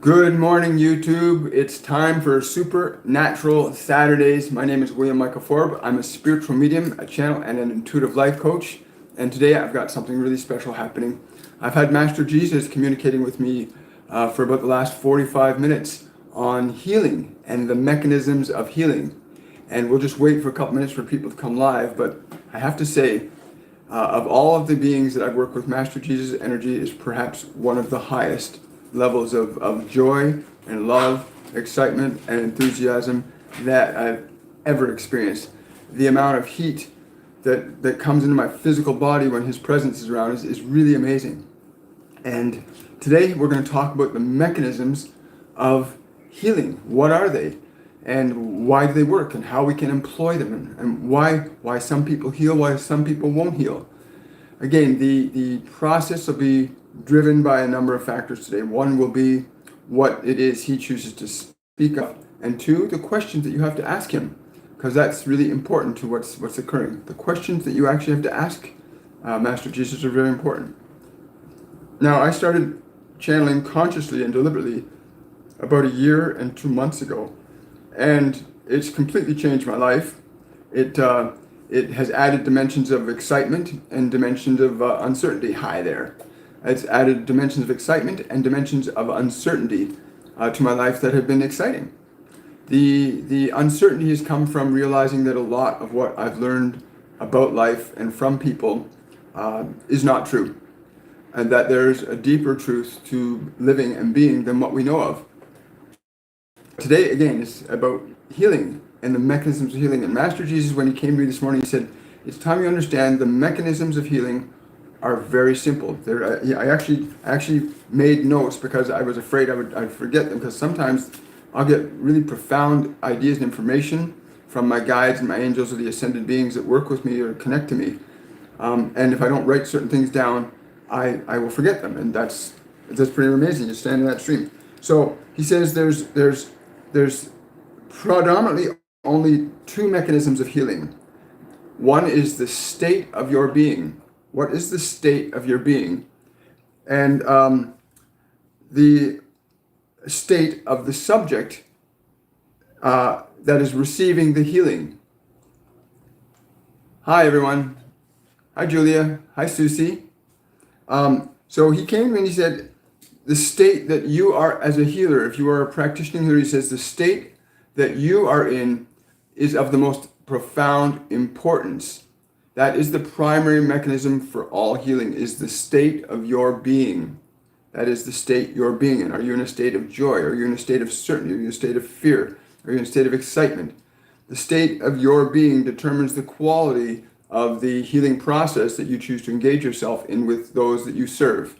Good morning, YouTube. It's time for Supernatural Saturdays. My name is William Michael Forb. I'm a spiritual medium, a channel, and an intuitive life coach. And today I've got something really special happening. I've had Master Jesus communicating with me for about the last 45 minutes on healing and the mechanisms of healing. And we'll just wait for a couple minutes for people to come live. But I have to say, of all of the beings that I've worked with, Master Jesus' energy is perhaps one of the highest levels of joy and love, excitement and enthusiasm that I've ever experienced. The amount of heat that comes into my physical body when his presence is around is really amazing. And today we're going to talk about the mechanisms of healing. What are they? And why do they work? And how we can employ them? And why some people heal, why some people won't heal. Again, the process will be driven by a number of factors today. One will be what it is he chooses to speak of. And two, the questions that you have to ask him, because that's really important to what's occurring. The questions that you actually have to ask Master Jesus are very important. Now, I started channeling consciously and deliberately about a year and 2 months ago, and it's completely changed my life. It has added dimensions of excitement and dimensions of uncertainty. Hi there. It's added dimensions of excitement and dimensions of uncertainty to my life that have been exciting. The uncertainty has come from realizing that a lot of what I've learned about life and from people is not true, and that there's a deeper truth to living and being than what we know of. Today, again, is about healing and the mechanisms of healing. And Master Jesus, when he came to me this morning, he said, it's time you understand the mechanisms of healing are very simple. I actually made notes because I was afraid I'd forget them, because sometimes I'll get really profound ideas and information from my guides and my angels or the ascended beings that work with me or connect to me. And if I don't write certain things down, I will forget them. And that's pretty amazing. You stand in that stream. So he says there's predominantly only two mechanisms of healing. One is the state of your being. What is the state of your being? And the state of the subject that is receiving the healing. Hi, everyone. Hi, Julia. Hi, Susie. So he came and he said, the state that you are as a healer, if you are a practitioner healer, he says the state that you are in is of the most profound importance. That is the primary mechanism for all healing, is the state of your being. That is the state you're being in. Are you in a state of joy? Are you in a state of certainty? Are you in a state of fear? Are you in a state of excitement? The state of your being determines the quality of the healing process that you choose to engage yourself in with those that you serve.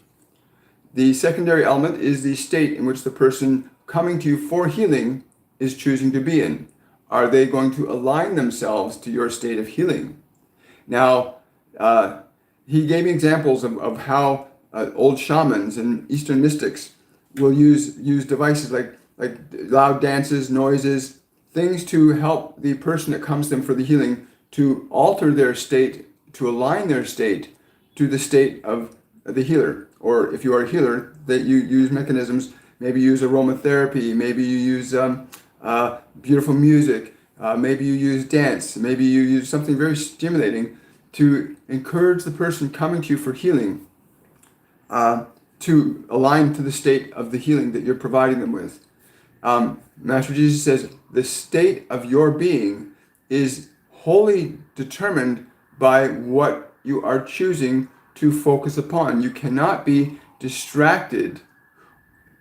The secondary element is the state in which the person coming to you for healing is choosing to be in. Are they going to align themselves to your state of healing? Now, he gave me examples of how old shamans and Eastern mystics will use devices like loud dances, noises, things to help the person that comes to them for the healing to alter their state, to align their state to the state of the healer. Or if you are a healer, that you use mechanisms, maybe you use aromatherapy, maybe you use beautiful music, maybe you use dance, maybe you use something very stimulating to encourage the person coming to you for healing to align to the state of the healing that you're providing them with. Master Jesus says the state of your being is wholly determined by what you are choosing to focus upon. You cannot be distracted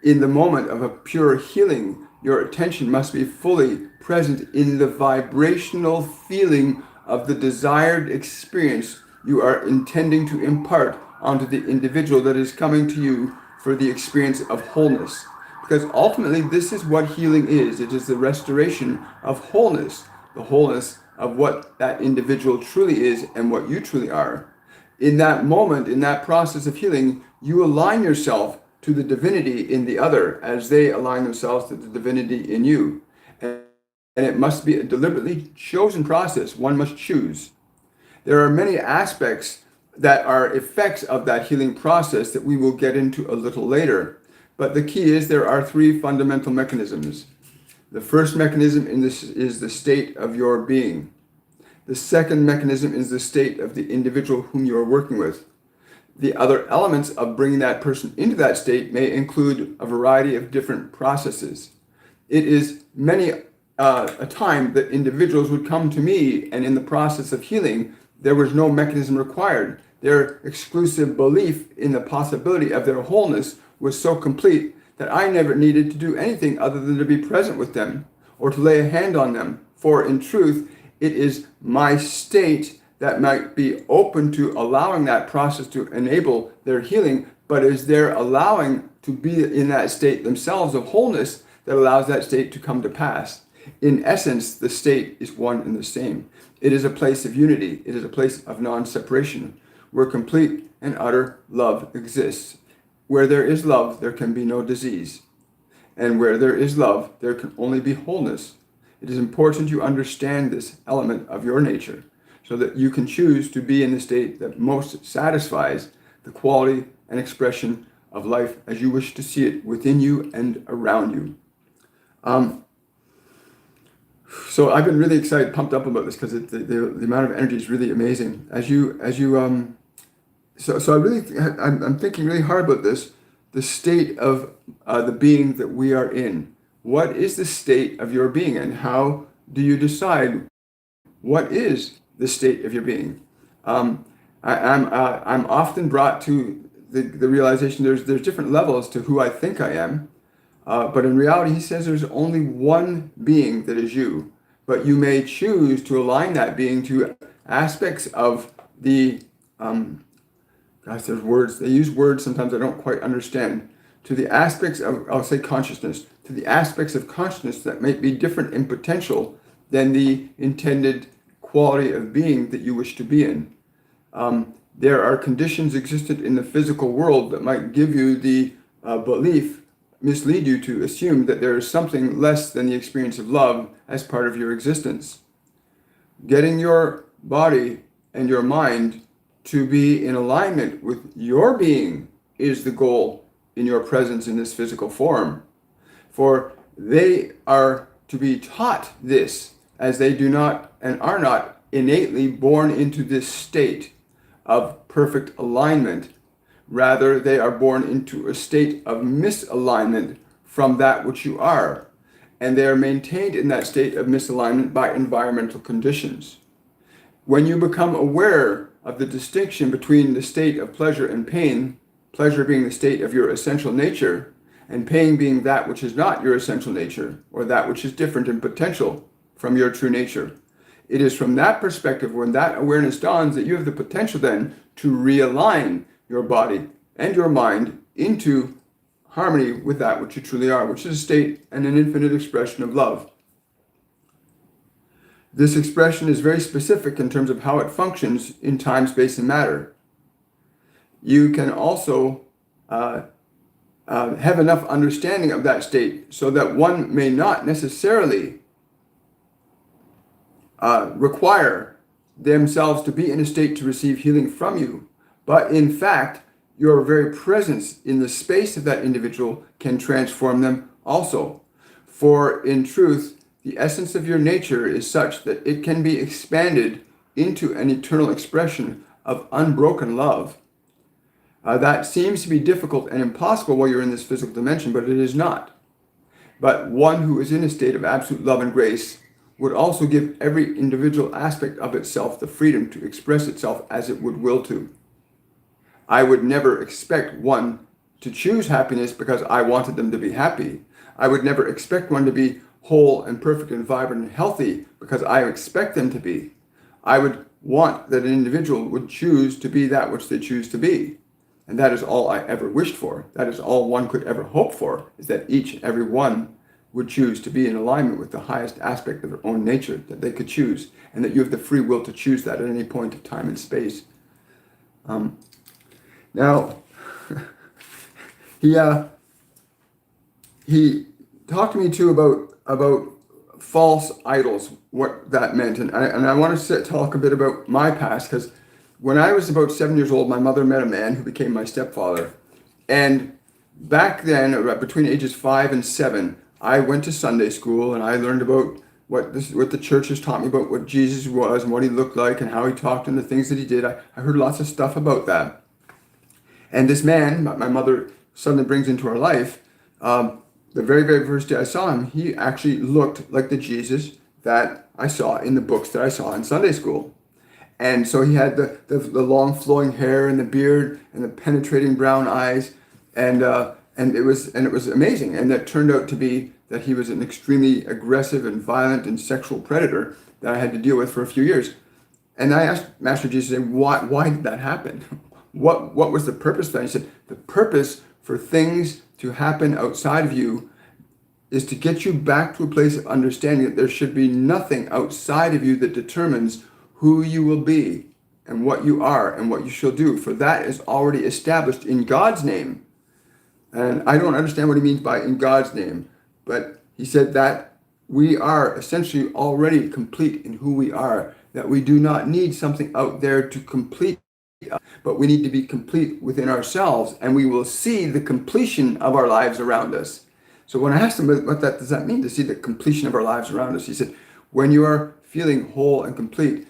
in the moment of a pure healing. Your attention must be fully present in the vibrational feeling of the desired experience you are intending to impart onto the individual that is coming to you for the experience of wholeness. Because ultimately, this is what healing is. It is the restoration of wholeness, the wholeness of what that individual truly is and what you truly are. In that moment, in that process of healing, you align yourself to the divinity in the other as they align themselves to the divinity in you. And it must be a deliberately chosen process. One must choose. There are many aspects that are effects of that healing process that we will get into a little later. But the key is there are three fundamental mechanisms. The first mechanism in this is the state of your being. The second mechanism is the state of the individual whom you are working with. The other elements of bringing that person into that state may include a variety of different processes. It is many a time that individuals would come to me, and in the process of healing, there was no mechanism required. Their exclusive belief in the possibility of their wholeness was so complete that I never needed to do anything other than to be present with them or to lay a hand on them. For in truth, it is my state that might be open to allowing that process to enable their healing, but is their allowing to be in that state themselves of wholeness that allows that state to come to pass. In essence, the state is one and the same. It is a place of unity. It is a place of non-separation, where complete and utter love exists. Where there is love, there can be no disease. And where there is love, there can only be wholeness. It is important you understand this element of your nature so that you can choose to be in the state that most satisfies the quality and expression of life as you wish to see it within you and around you. So I've been really excited, pumped up about this because the amount of energy is really amazing. I'm thinking really hard about this, the state of the being that we are in. What is the state of your being, and how do you decide what is the state of your being? I'm often brought to the realization there's different levels to who I think I am, but in reality, he says there's only one being that is you, but you may choose to align that being to aspects of the there's words, they use words sometimes I don't quite understand, to the aspects of, I'll say consciousness, to the aspects of consciousness that might be different in potential than the intended quality of being that you wish to be in. There are conditions existent in the physical world that might give you the belief, mislead you to assume that there is something less than the experience of love as part of your existence. Getting your body and your mind to be in alignment with your being is the goal in your presence in this physical form. For they are to be taught this, as they do not and are not innately born into this state of perfect alignment. Rather, they are born into a state of misalignment from that which you are, and they are maintained in that state of misalignment by environmental conditions. When you become aware of the distinction between the state of pleasure and pain, pleasure being the state of your essential nature, and pain being that which is not your essential nature, or that which is different in potential from your true nature. It is from that perspective, when that awareness dawns, that you have the potential then to realign your body and your mind into harmony with that which you truly are, which is a state and an infinite expression of love. This expression is very specific in terms of how it functions in time, space, and matter. You can also have enough understanding of that state so that one may not necessarily require themselves to be in a state to receive healing from you. But in fact, your very presence in the space of that individual can transform them also. For in truth, the essence of your nature is such that it can be expanded into an eternal expression of unbroken love. That seems to be difficult and impossible while you're in this physical dimension, but it is not. But one who is in a state of absolute love and grace would also give every individual aspect of itself the freedom to express itself as it would will to. I would never expect one to choose happiness because I wanted them to be happy. I would never expect one to be whole and perfect and vibrant and healthy because I expect them to be. I would want that an individual would choose to be that which they choose to be. And that is all I ever wished for. That is all one could ever hope for, is that each and every one would choose to be in alignment with the highest aspect of their own nature that they could choose, and that you have the free will to choose that at any point of time and space. Now, he talked to me too about false idols, what that meant, and I want to talk a bit about my past, because when I was about 7 years old, my mother met a man who became my stepfather, and back then, between ages 5 and 7, I went to Sunday school and I learned about what the church has taught me about what Jesus was and what he looked like and how he talked and the things that he did. I heard lots of stuff about that. And this man, my mother suddenly brings into our life, the very, very first day I saw him, he actually looked like the Jesus that I saw in the books that I saw in Sunday school. And so he had the long flowing hair and the beard and the penetrating brown eyes, and it was amazing. And that turned out to be that he was an extremely aggressive and violent and sexual predator that I had to deal with for a few years. And I asked Master Jesus, why did that happen? What was the purpose of that? He said, the purpose for things to happen outside of you is to get you back to a place of understanding that there should be nothing outside of you that determines who you will be and what you are and what you shall do. For that is already established in God's name. And I don't understand what he means by in God's name, but he said that we are essentially already complete in who we are, that we do not need something out there to complete us, but we need to be complete within ourselves, and we will see the completion of our lives around us. So when I asked him what that does that mean, to see the completion of our lives around us, he said, when you are feeling whole and complete,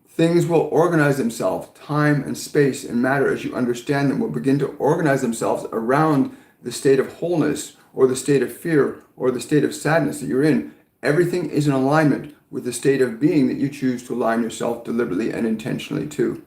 things will organize themselves, time and space and matter as you understand them will begin to organize themselves around the state of wholeness or the state of fear or the state of sadness that you're in. Everything is in alignment with the state of being that you choose to align yourself deliberately and intentionally to.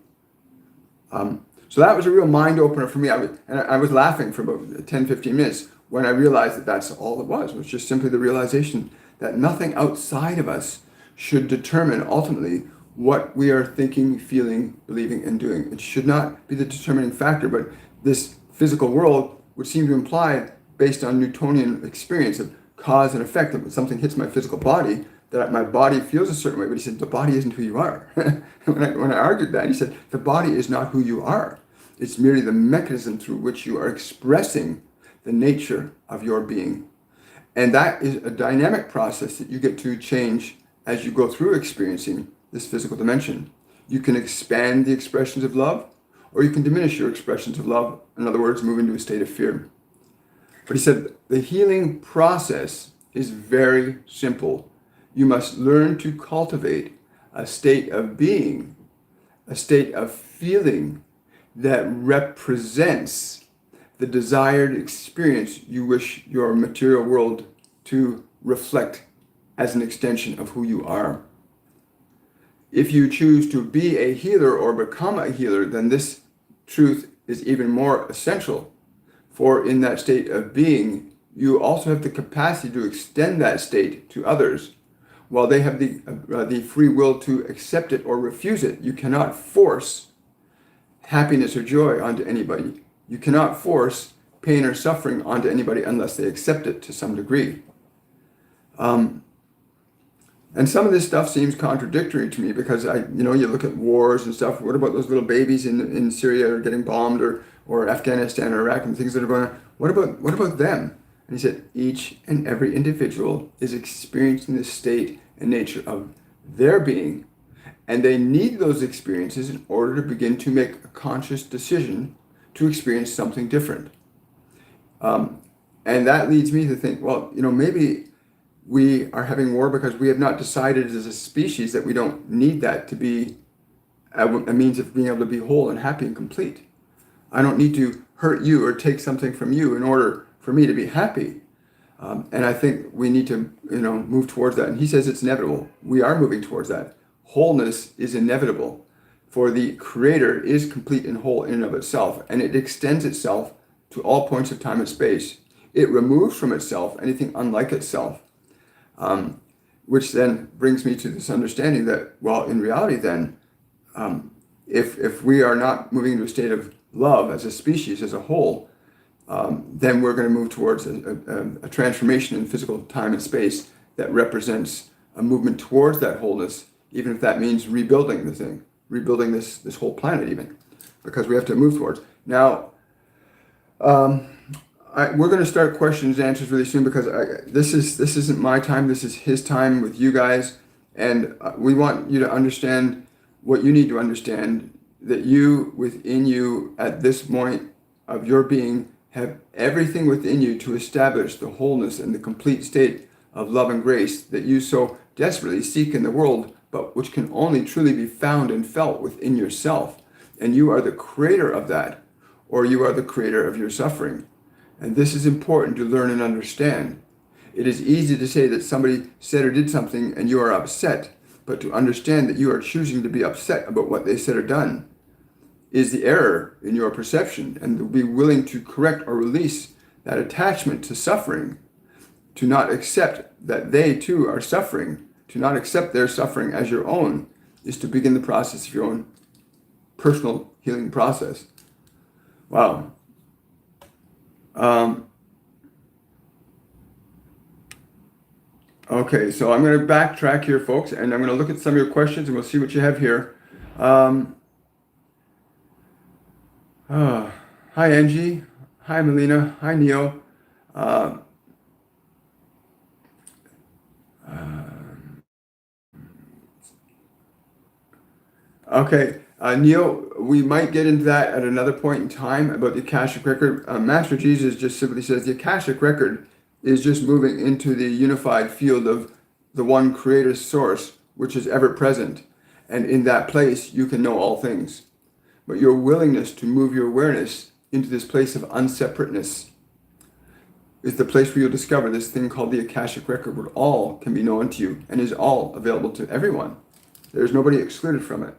So that was a real mind opener for me. I was laughing for about 10, 15 minutes when I realized that that's all it was just simply the realization that nothing outside of us should determine ultimately what we are thinking, feeling, believing, and doing. It should not be the determining factor, but this physical world would seem to imply, based on Newtonian experience of cause and effect, that when something hits my physical body, that my body feels a certain way. But he said, the body isn't who you are. when I argued that, he said, the body is not who you are. It's merely the mechanism through which you are expressing the nature of your being. And that is a dynamic process that you get to change as you go through experiencing this physical dimension. You can expand the expressions of love, or you can diminish your expressions of love. In other words, move into a state of fear. But he said, the healing process is very simple. You must learn to cultivate a state of being, a state of feeling that represents the desired experience you wish your material world to reflect as an extension of who you are. If you choose to be a healer or become a healer, then this truth is even more essential. For in that state of being, you also have the capacity to extend that state to others, while they have the free will to accept it or refuse it. You cannot force happiness or joy onto anybody. You cannot force pain or suffering onto anybody unless they accept it to some degree. And some of this stuff seems contradictory to me because you look at wars and stuff. What about those little babies in Syria or getting bombed or Afghanistan or Iraq and things that are going on? What about them? And he said, each and every individual is experiencing the state and nature of their being, and they need those experiences in order to begin to make a conscious decision to experience something different. And that leads me to think, well, maybe we are having war because we have not decided as a species that we don't need that to be a means of being able to be whole and happy and complete. I don't need to hurt you or take something from you in order for me to be happy. And I think we need to, move towards that. And he says it's inevitable. We are moving towards that. Wholeness is inevitable, for the Creator is complete and whole in and of itself, and it extends itself to all points of time and space. It removes from itself anything unlike itself. Which then brings me to this understanding that, well, in reality then, if we are not moving into a state of love as a species, as a whole, then we're going to move towards a transformation in physical time and space that represents a movement towards that wholeness, even if that means rebuilding the thing, rebuilding this whole planet even, because we have to move towards. Now, we're going to start questions and answers really soon because this isn't my time. This is his time with you guys, and we want you to understand what you need to understand, that you, within you, at this point of your being, have everything within you to establish the wholeness and the complete state of love and grace that you so desperately seek in the world, but which can only truly be found and felt within yourself. And you are the creator of that, or you are the creator of your suffering. And this is important to learn and understand. It is easy to say that somebody said or did something and you are upset, but to understand that you are choosing to be upset about what they said or done is the error in your perception, and to be willing to correct or release that attachment to suffering, to not accept that they too are suffering, to not accept their suffering as your own, is to begin the process of your own personal healing process. Wow. Okay, so I'm going to backtrack here, folks, and I'm going to look at some of your questions, and we'll see what you have here. Hi, Angie. Hi, Melina. Hi, Neil. Okay, Neil, we might get into that at another point in time about the Akashic Record. Master Jesus just simply says the Akashic Record is just moving into the unified field of the one creator source, which is ever present. And in that place, you can know all things. But your willingness to move your awareness into this place of unseparateness is the place where you'll discover this thing called the Akashic Record, where all can be known to you and is all available to everyone. There's nobody excluded from it.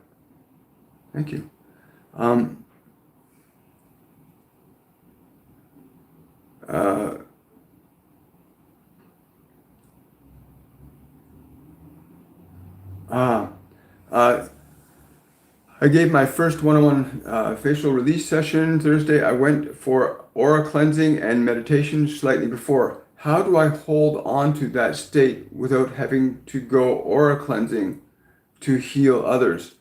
Thank you. I gave my first one-on-one facial release session Thursday. I went for aura cleansing and meditation slightly before. How do I hold on to that state without having to go aura cleansing to heal others?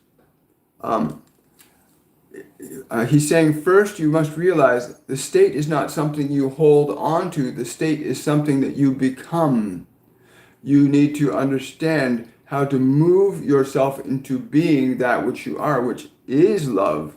He's saying first you must realize the state is not something you hold on to. The state is something that you become. You need to understand how to move yourself into being that which you are, which is love,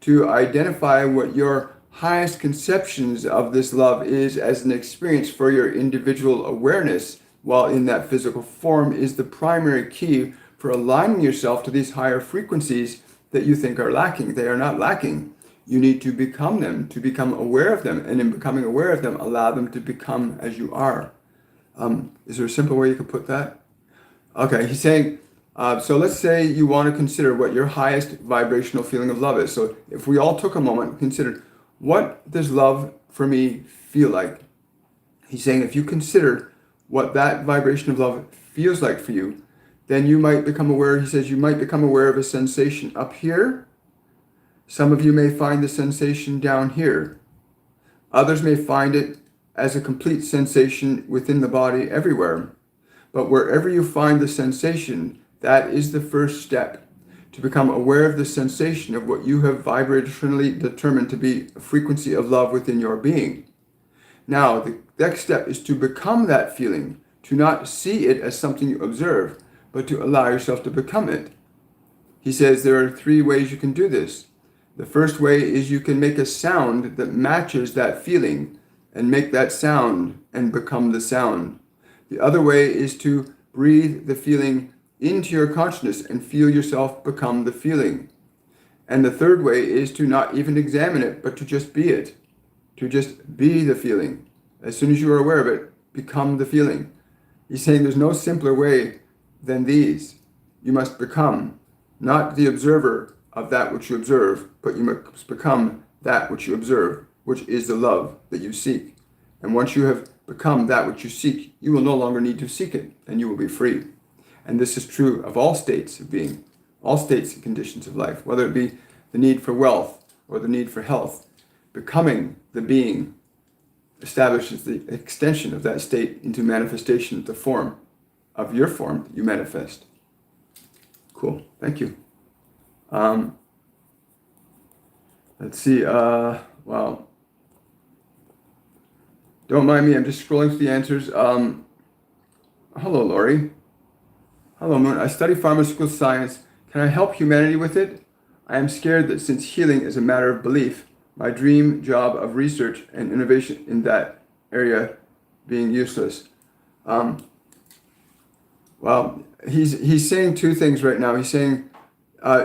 to identify what your highest conceptions of this love is as an experience for your individual awareness while in that physical form is the primary key for aligning yourself to these higher frequencies that you think are lacking. They are not lacking. You need to become them, to become aware of them, and in becoming aware of them, allow them to become as you are. Is there a simple way you could put that? Okay, he's saying, so let's say you want to consider what your highest vibrational feeling of love is. So if we all took a moment and considered, what does love for me feel like? He's saying if you consider what that vibration of love feels like for you, then you might become aware, he says, you might become aware of a sensation up here. Some of you may find the sensation down here. Others may find it as a complete sensation within the body everywhere. But wherever you find the sensation, that is the first step, to become aware of the sensation of what you have vibrationally determined to be a frequency of love within your being. Now, the next step is to become that feeling, to not see it as something you observe, but to allow yourself to become it. He says there are 3 ways you can do this. The first way is you can make a sound that matches that feeling and make that sound and become the sound. The other way is to breathe the feeling into your consciousness and feel yourself become the feeling. And the third way is to not even examine it, but to just be it, to just be the feeling. As soon as you are aware of it, become the feeling. He's saying there's no simpler way than these. You must become not the observer of that which you observe, but you must become that which you observe, which is the love that you seek. And once you have become that which you seek, you will no longer need to seek it, and you will be free. And this is true of all states of being, all states and conditions of life, whether it be the need for wealth or the need for health. Becoming the being establishes the extension of that state into manifestation of the form of your form that you manifest. Cool, thank you. Let's see, wow. Don't mind me, I'm just scrolling through the answers. Hello, Lori. Hello, Moon. I study pharmaceutical science. Can I help humanity with it? I am scared that since healing is a matter of belief, my dream job of research and innovation in that area being useless. Well, he's saying two things right now. He's saying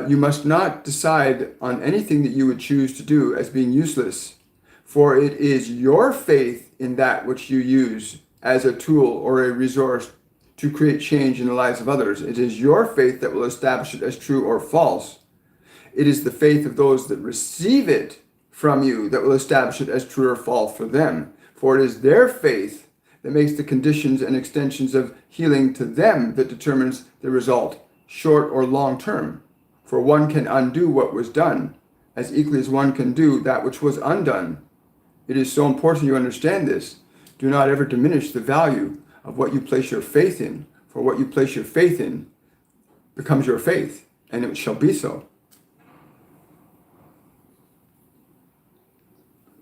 you must not decide on anything that you would choose to do as being useless, for it is your faith in that which you use as a tool or a resource to create change in the lives of others. It is your faith that will establish it as true or false. It is the faith of those that receive it from you that will establish it as true or false for them. For it is their faith that makes the conditions and extensions of healing to them that determines the result, short or long term. For one can undo what was done, as equally as one can do that which was undone. It is so important you understand this. Do not ever diminish the value of what you place your faith in, for what you place your faith in becomes your faith, and it shall be so.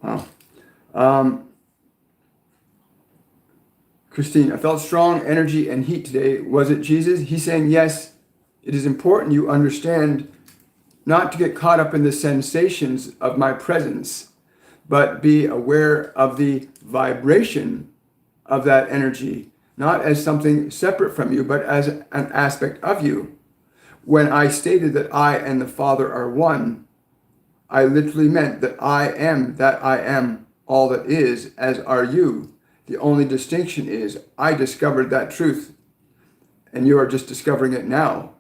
Wow. Christine, I felt strong energy and heat today. Was it Jesus? He's saying, yes, it is important you understand not to get caught up in the sensations of my presence, but be aware of the vibration of that energy, not as something separate from you, but as an aspect of you. When I stated that I and the Father are one, I literally meant that I am all that is, as are you. The only distinction is I discovered that truth, and you are just discovering it now.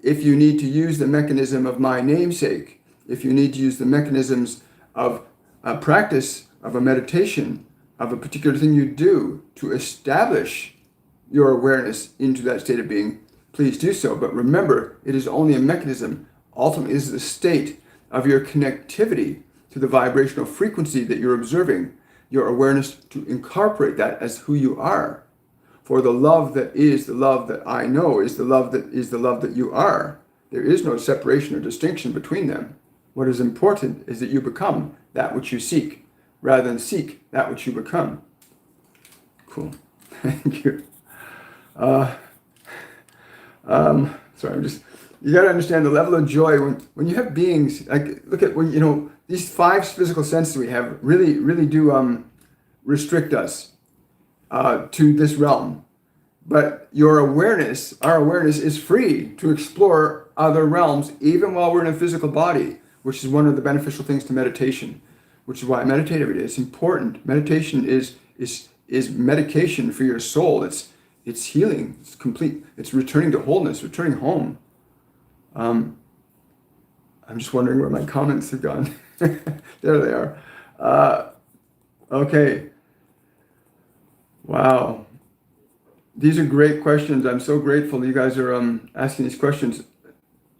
If you need to use the mechanism of my namesake, if you need to use the mechanisms of a practice, of a meditation, of a particular thing you do to establish your awareness into that state of being, please do so. But remember, it is only a mechanism. Ultimately, it is the state of your connectivity to the vibrational frequency that you're observing, your awareness to incorporate that as who you are. For the love that is the love that I know is the love that you are. There is no separation or distinction between them. What is important is that you become that which you seek, rather than seek that which you become. Cool. Thank you. Sorry, you got to understand the level of joy when you have beings, like, look at these five physical senses we have really do restrict us to this realm. But our awareness is free to explore other realms, even while we're in a physical body, which is one of the beneficial things to meditation, which is why I meditate every day. It's important. Meditation is medication for your soul. It's healing. It's complete. It's returning to wholeness, returning home. I'm just wondering where my comments have gone. There they are. Okay. Wow. These are great questions. I'm so grateful you guys are asking these questions.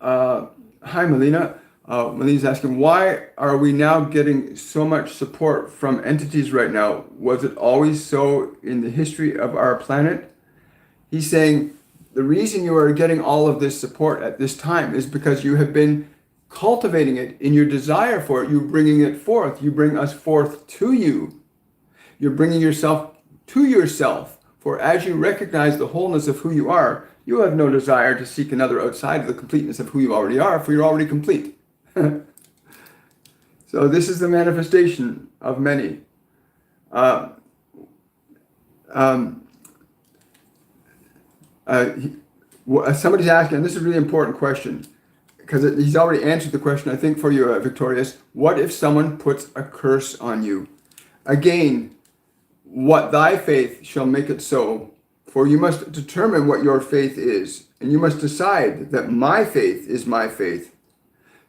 Hi, Melina. Melina's asking, why are we now getting so much support from entities right now? Was it always so in the history of our planet? He's saying the reason you are getting all of this support at this time is because you have been cultivating it in your desire for it. You're bringing it forth. You bring us forth to you. You're bringing yourself to yourself. For as you recognize the wholeness of who you are, you have no desire to seek another outside of the completeness of who you already are, for you're already complete. So this is the manifestation of many. Somebody's asking, and this is a really important question, because he's already answered the question, I think, for you, Victorious. What if someone puts a curse on you? Again, what thy faith shall make it so. For you must determine what your faith is, and you must decide that my faith is my faith.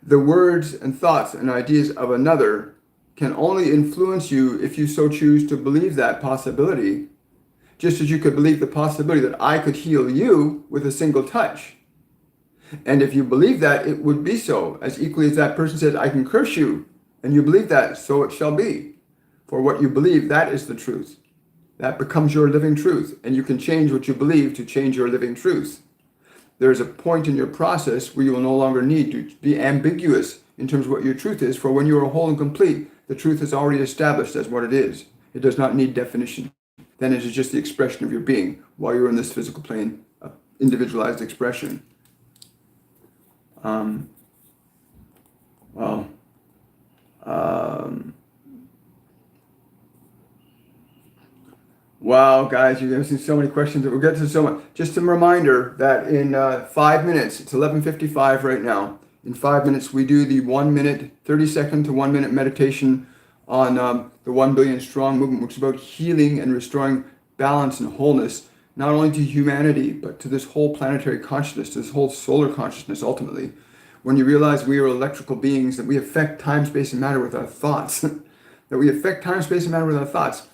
The words and thoughts and ideas of another can only influence you if you so choose to believe that possibility, just as you could believe the possibility that I could heal you with a single touch. And if you believe that, it would be so, as equally as that person says, I can curse you, and you believe that, so it shall be. For what you believe, that is the truth. That becomes your living truth, and you can change what you believe to change your living truth. There is a point in your process where you will no longer need to be ambiguous in terms of what your truth is, for when you are whole and complete, the truth is already established as what it is. It does not need definition. Then it is just the expression of your being while you're in this physical plane of individualized expression. Well, Um, wow, guys, you're asking so many questions. We'll get to so much. Just a reminder that in 5 minutes, it's 11:55 right now. In 5 minutes, we do the 1 minute, 30-second to 1 minute meditation on the 1 billion strong movement, which is about healing and restoring balance and wholeness, not only to humanity, but to this whole planetary consciousness, to this whole solar consciousness ultimately. When you realize we are electrical beings, that we affect time, space, and matter with our thoughts, that we affect time, space, and matter with our thoughts,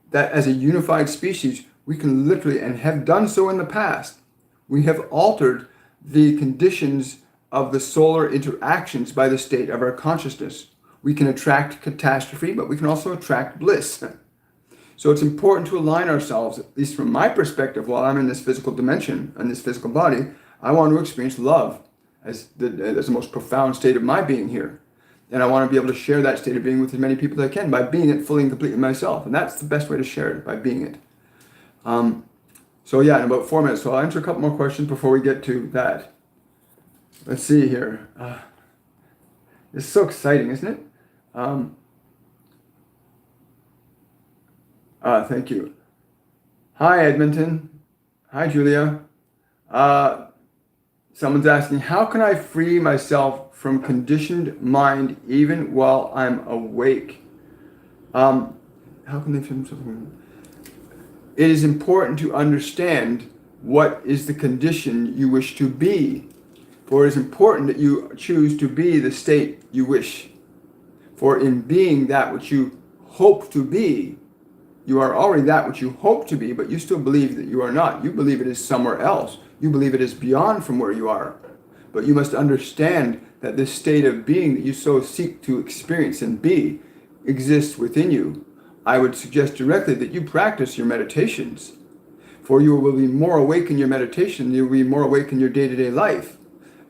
that as a unified species, we can literally, and have done so in the past, we have altered the conditions of the solar interactions by the state of our consciousness. We can attract catastrophe, but we can also attract bliss. So it's important to align ourselves, at least from my perspective, while I'm in this physical dimension, in this physical body, I want to experience love as the most profound state of my being here. And I want to be able to share that state of being with as many people as I can by being it fully and completely myself. And that's the best way to share it, by being it. So yeah, in about 4 minutes. So I'll answer a couple more questions before we get to that. Let's see here. It's so exciting, isn't it? Thank you. Hi, Edmonton. Hi, Julia. Someone's asking, how can I free myself from conditioned mind even while I'm awake? How can they free themselves from... It is important to understand what is the condition you wish to be. For it is important that you choose to be the state you wish. For in being that which you hope to be, you are already that which you hope to be, but you still believe that you are not. You believe it is somewhere else. You believe it is beyond from where you are. But you must understand that this state of being that you so seek to experience and be exists within you. I would suggest directly that you practice your meditations, for you will be more awake in your meditation. You will be more awake in your day-to-day life.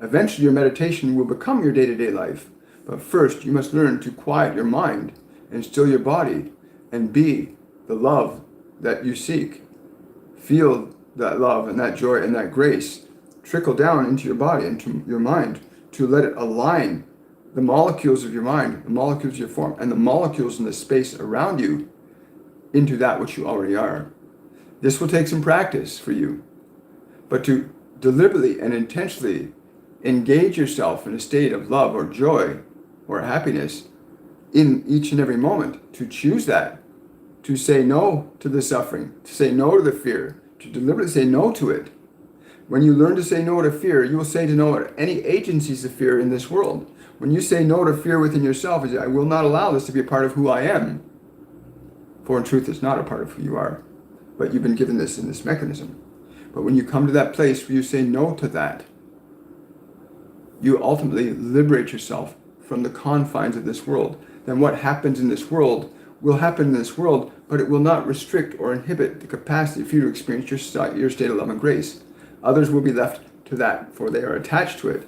Eventually, your meditation will become your day-to-day life. But first, you must learn to quiet your mind and still your body and be the love that you seek. Feel that love and that joy and that grace trickle down into your body, into your mind, to let it align the molecules of your mind, the molecules of your form, and the molecules in the space around you into that which you already are. This will take some practice for you, but to deliberately and intentionally engage yourself in a state of love or joy or happiness in each and every moment, to choose that, to say no to the suffering, to say no to the fear, to deliberately say no to it. When you learn to say no to fear, you will say to no to any agencies of fear in this world. When you say no to fear within yourself, I will not allow this to be a part of who I am. For in truth, it's not a part of who you are. But you've been given this in this mechanism. But when you come to that place where you say no to that, you ultimately liberate yourself from the confines of this world. Then what happens in this world will happen in this world, but it will not restrict or inhibit the capacity for you to experience your state of love and grace. Others will be left to that, for they are attached to it.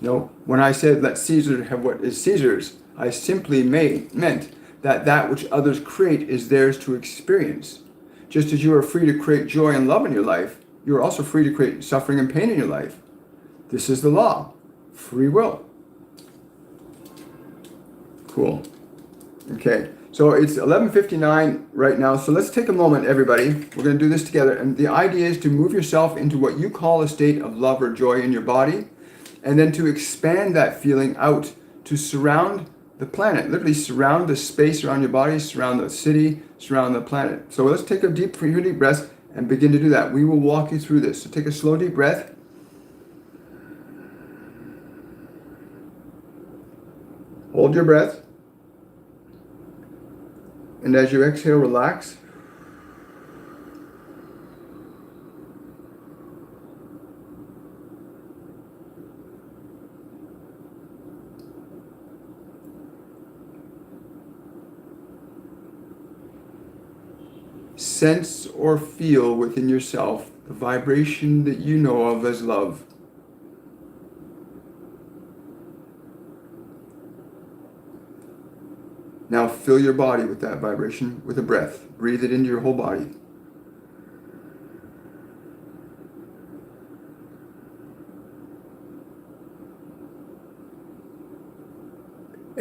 No, when I said let Caesar have what is Caesar's, I simply meant that which others create is theirs to experience. Just as you are free to create joy and love in your life, you are also free to create suffering and pain in your life. This is the law. Free will. Cool. Okay, so it's 11:59 right now, so let's take a moment, everybody. We're going to do this together, and the idea is to move yourself into what you call a state of love or joy in your body, and then to expand that feeling out to surround the planet, literally surround the space around your body, surround the city, surround the planet. So let's take a few deep breaths and begin to do that. We will walk you through this. So take a slow deep breath. Hold your breath. And as you exhale, relax. Sense or feel within yourself the vibration that you know of as love. Now fill your body with that vibration with a breath. Breathe it into your whole body.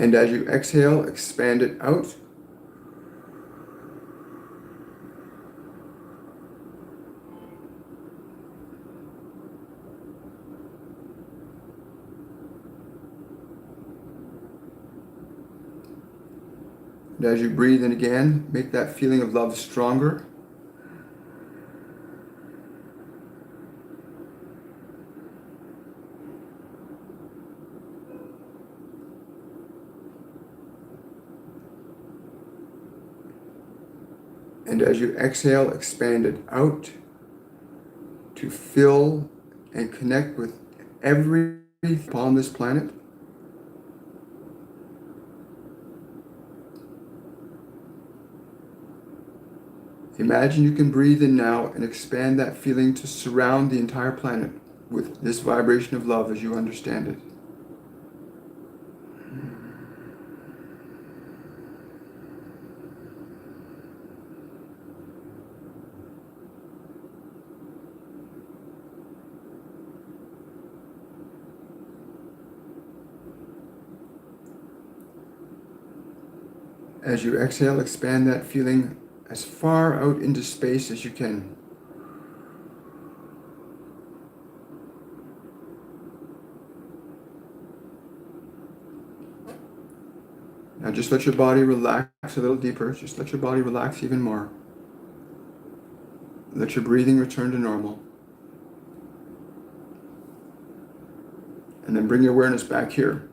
And as you exhale, expand it out. And as you breathe in again, make that feeling of love stronger. And as you exhale, expand it out to fill and connect with everything upon this planet. Imagine you can breathe in now and expand that feeling to surround the entire planet with this vibration of love as you understand it. As you exhale, expand that feeling as far out into space as you can. Now just let your body relax a little deeper. Just let your body relax even more. Let your breathing return to normal. And then bring your awareness back here.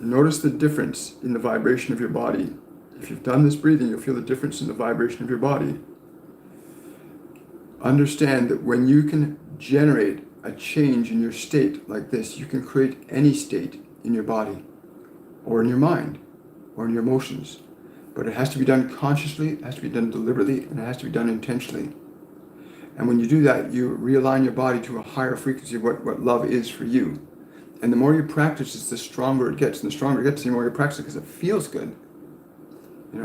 Notice the difference in the vibration of your body. If you've done this breathing, you'll feel the difference in the vibration of your body. Understand that when you can generate a change in your state like this, you can create any state in your body or in your mind or in your emotions. But it has to be done consciously, it has to be done deliberately, and it has to be done intentionally. And when you do that, you realign your body to a higher frequency of what love is for you. And the more you practice this, the stronger it gets. And the stronger it gets, the more you practice it because it feels good. You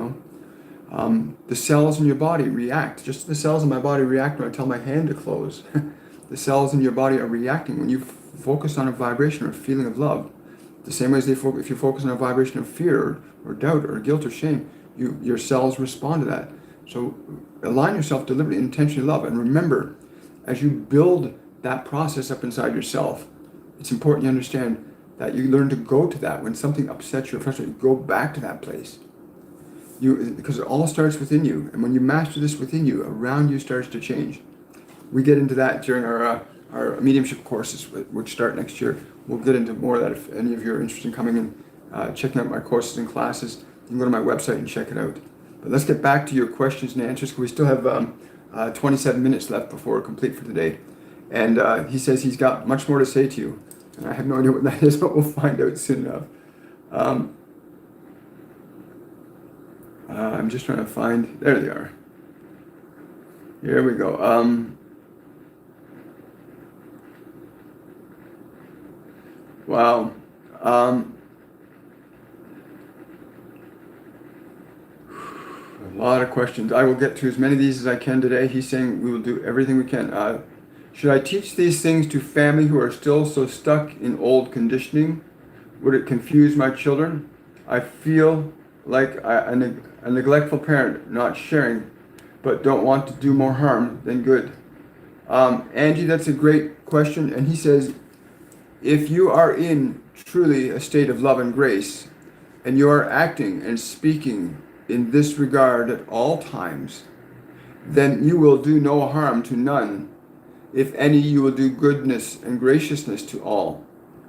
know? The cells in your body react. Just the cells in my body react when I tell my hand to close. The cells in your body are reacting when you focus on a vibration or a feeling of love. The same way as if you focus on a vibration of fear or doubt or guilt or shame, your cells respond to that. So align yourself deliberately, intentionally love. And remember, as you build that process up inside yourself, it's important you understand that you learn to go to that. When something upsets you or frustrates you, go back to that place. Because it all starts within you. And when you master this within you, around you starts to change. We get into that during our mediumship courses, which start next year. We'll get into more of that if any of you are interested in coming and checking out my courses and classes. You can go to my website and check it out. But let's get back to your questions and answers, because we still have 27 minutes left before we're complete for today. And he says he's got much more to say to you. And I have no idea what that is, but we'll find out soon enough. I'm just trying to find, there they are. Here we go. Wow. A lot of questions. I will get to as many of these as I can today. He's saying we will do everything we can. Should I teach these things to family who are still so stuck in old conditioning? Would it confuse my children? I feel like a neglectful parent, not sharing, but don't want to do more harm than good. Angie, that's a great question. And he says, if you are in truly a state of love and grace, and you are acting and speaking in this regard at all times, then you will do no harm to none. If any, you will do goodness and graciousness to all,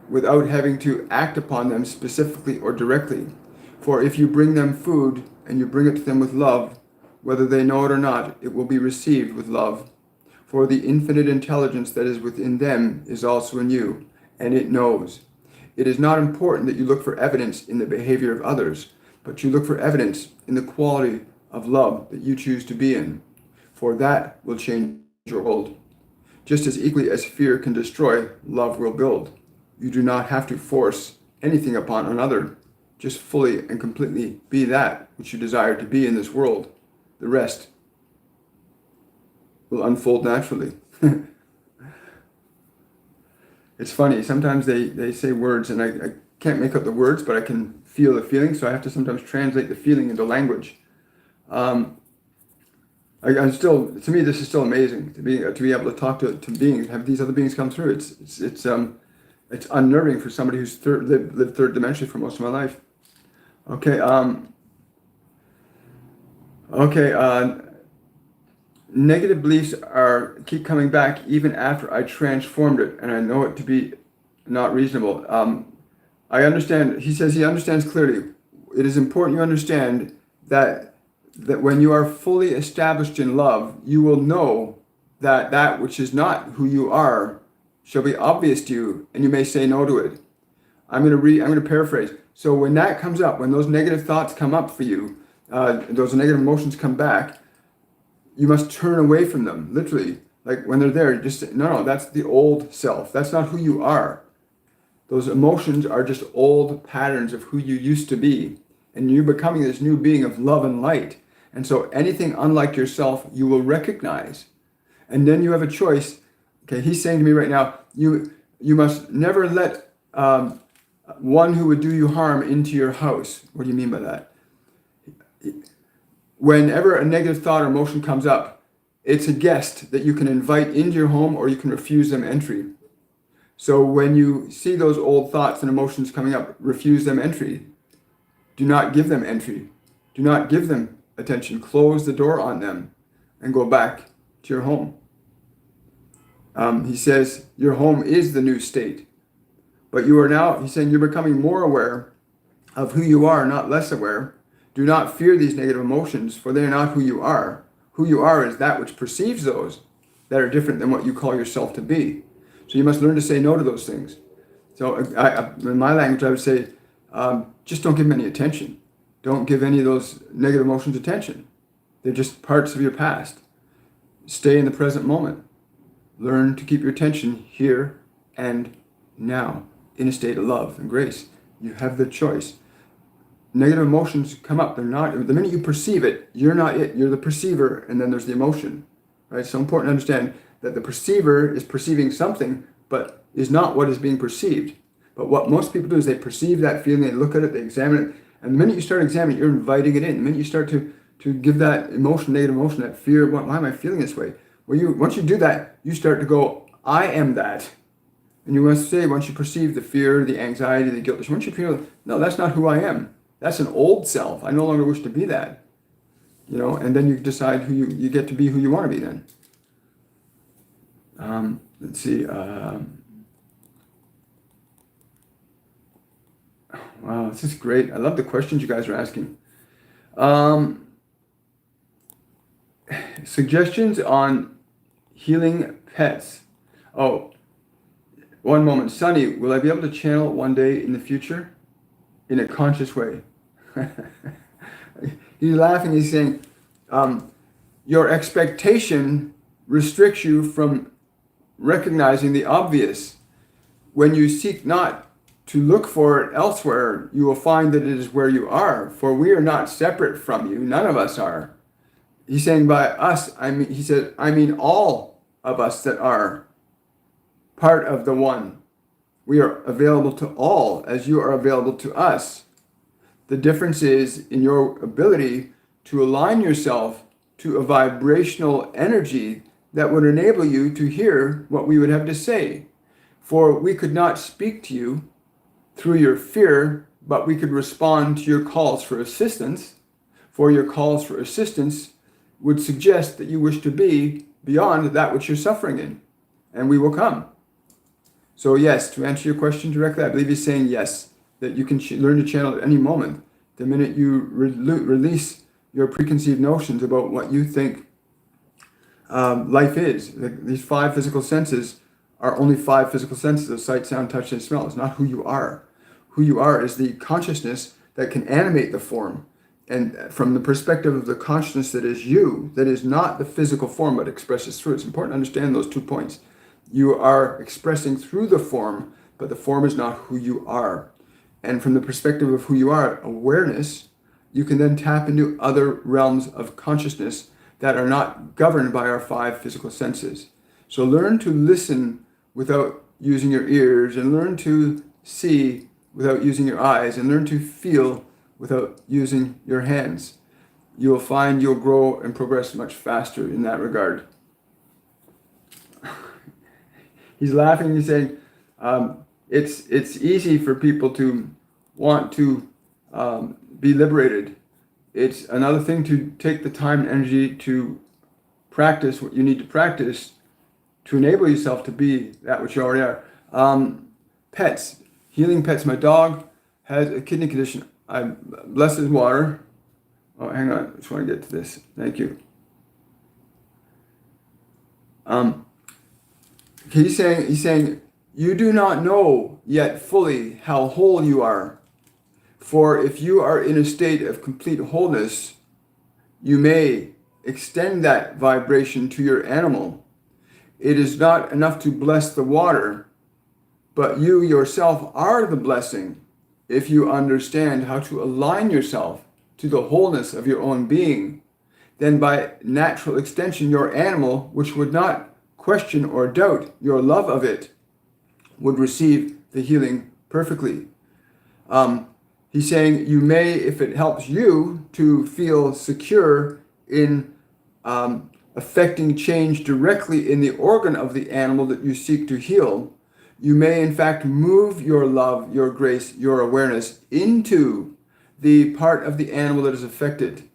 without having to act upon them specifically or directly. For if you bring them food and you bring it to them with love, whether they know it or not, it will be received with love. For the infinite intelligence that is within them is also in you, and it knows. It is not important that you look for evidence in the behavior of others, but you look for evidence in the quality of love that you choose to be in, for that will change your world. Just as equally as fear can destroy, love will build. You do not have to force anything upon another. Just fully and completely be that which you desire to be in this world. The rest will unfold naturally. It's funny, sometimes they say words and I can't make out the words, but I can feel the feeling, so I have to sometimes translate the feeling into language. Um, I'm still, to me, this is still amazing to be able to talk to beings, have these other beings come through. It's unnerving for somebody who's lived third dimensionally for most of my life. Okay. Okay. Negative beliefs keep coming back even after I transformed it, and I know it to be not reasonable. I understand. He says he understands clearly. It is important you understand that when you are fully established in love, you will know that that which is not who you are shall be obvious to you, and you may say no to it. I'm going to paraphrase. So when that comes up, when those negative thoughts come up for you, those negative emotions come back, you must turn away from them. Literally, like when they're there, you just say, no, that's the old self. That's not who you are. Those emotions are just old patterns of who you used to be. And you're becoming this new being of love and light. And so anything unlike yourself, you will recognize. And then you have a choice. Okay, he's saying to me right now, you must never let one who would do you harm into your house. What do you mean by that? Whenever a negative thought or emotion comes up, it's a guest that you can invite into your home or you can refuse them entry. So when you see those old thoughts and emotions coming up, refuse them entry. Do not give them entry. Do not give them attention. Close the door on them and go back to your home. He says your home is the new state. But you are now, he's saying you're becoming more aware of who you are, not less aware. Do not fear these negative emotions, for they are not who you are. Who you are is that which perceives those that are different than what you call yourself to be. So you must learn to say no to those things. So in my language, I would say, just don't give them any attention. Don't give any of those negative emotions attention. They're just parts of your past. Stay in the present moment. Learn to keep your attention here and now in a state of love and grace. You have the choice. Negative emotions come up. They're not, the minute you perceive it, you're not it. You're the perceiver, and then there's the emotion. Right? So important to understand that the perceiver is perceiving something, but is not what is being perceived. But what most people do is they perceive that feeling, they look at it, they examine it, and the minute you start examining it, you're inviting it in. The minute you start to give that emotion, negative emotion, that fear, why am I feeling this way? Well, once you do that, you start to go, I am that. And you must say, once you perceive the fear, the anxiety, the guilt, once you feel, no, that's not who I am. That's an old self. I no longer wish to be that. And then you decide who you get to be who you want to be then. Let's see. Wow, this is great. I love the questions you guys are asking. Suggestions on healing pets. Oh, one moment. Sunny, will I be able to channel one day in the future in a conscious way? He's laughing. He's saying, your expectation restricts you from recognizing the obvious. When you seek not to look for it elsewhere, you will find that it is where you are. For we are not separate from you. None of us are. He's saying by us, he said, I mean all of us that are part of the one. We are available to all as you are available to us. The difference is in your ability to align yourself to a vibrational energy that would enable you to hear what we would have to say. For we could not speak to you through your fear, but we could respond to your calls for assistance. For your calls for assistance would suggest that you wish to be beyond that which you're suffering in, and we will come. So yes, to answer your question directly, I believe he's saying yes, that you can learn to channel at any moment. The minute you release your preconceived notions about what you think life is. These five physical senses are only five physical senses of sight, sound, touch, and smell. It's not who you are. Who you are is the consciousness that can animate the form. And from the perspective of the consciousness that is you, that is not the physical form but expresses through. It's important to understand those 2 points. You are expressing through the form, but the form is not who you are. And from the perspective of who you are, awareness, you can then tap into other realms of consciousness that are not governed by our 5 physical senses. So learn to listen without using your ears, and learn to see without using your eyes, and learn to feel without using your hands. You will find you'll grow and progress much faster in that regard. He's laughing. He's saying, it's easy for people to want to be liberated. It's another thing to take the time and energy to practice what you need to practice to enable yourself to be that which you already are. Pets, healing pets. My dog has a kidney condition. I bless his water. Oh, hang on. I just want to get to this. Thank you. He's saying, you do not know yet fully how whole you are. For if you are in a state of complete wholeness, you may extend that vibration to your animal. It is not enough to bless the water, but you yourself are the blessing if you understand how to align yourself to the wholeness of your own being. Then by natural extension, your animal, which would not question or doubt your love of it, would receive the healing perfectly. He's saying you may, if it helps you to feel secure in affecting change directly in the organ of the animal that you seek to heal, you may in fact move your love, your grace, your awareness into the part of the animal that is affected.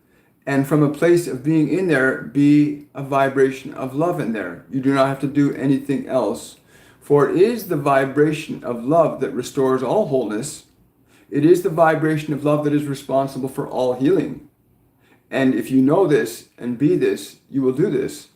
And from a place of being in there, be a vibration of love in there. You do not have to do anything else. For it is the vibration of love that restores all wholeness. It is the vibration of love that is responsible for all healing. And if you know this and be this, you will do this.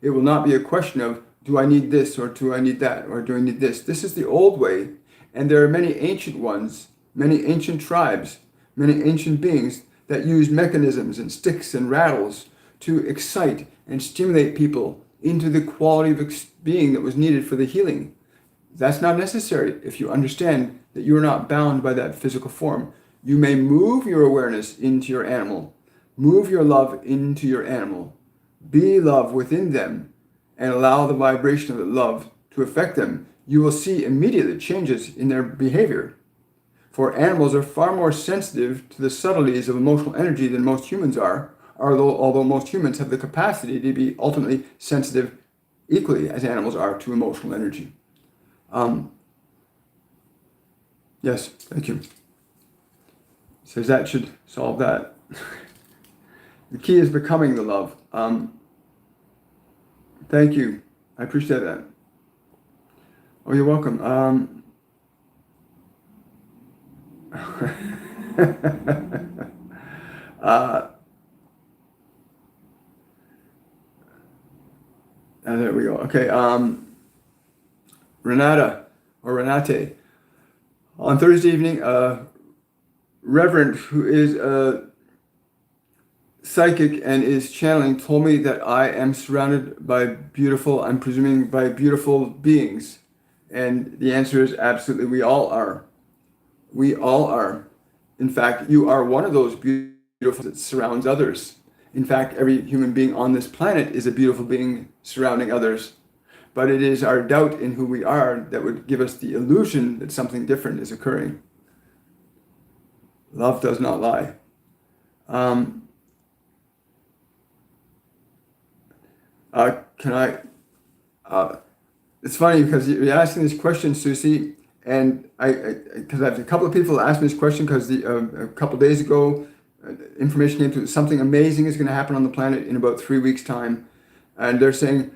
It will not be a question of, do I need this, or do I need that, or do I need this? This is the old way. And there are many ancient ones, many ancient tribes, many ancient beings that use mechanisms and sticks and rattles to excite and stimulate people into the quality of being that was needed for the healing. That's not necessary if you understand that you're not bound by that physical form. You may move your awareness into your animal, move your love into your animal, be love within them, and allow the vibration of the love to affect them. You will see immediate changes in their behavior. For animals are far more sensitive to the subtleties of emotional energy than most humans are, although most humans have the capacity to be ultimately sensitive equally as animals are to emotional energy. Yes, thank you. Says that should solve that. The key is becoming the love. Thank you. I appreciate that. Oh, you're welcome. There we go. Okay. Renate. On Thursday evening, a reverend who is a psychic and is channeling told me that I am surrounded by beautiful, I'm presuming by beautiful beings. And the answer is absolutely, we all are. We all are. In fact, you are one of those beautiful that surrounds others. In fact, every human being on this planet is a beautiful being surrounding others. But it is our doubt in who we are that would give us the illusion that something different is occurring. Love does not lie. It's funny because you're asking this question, Susie, and because I have a couple of people asked me this question because a couple of days ago, information came through, something amazing is going to happen on the planet in about 3 weeks' time, and they're saying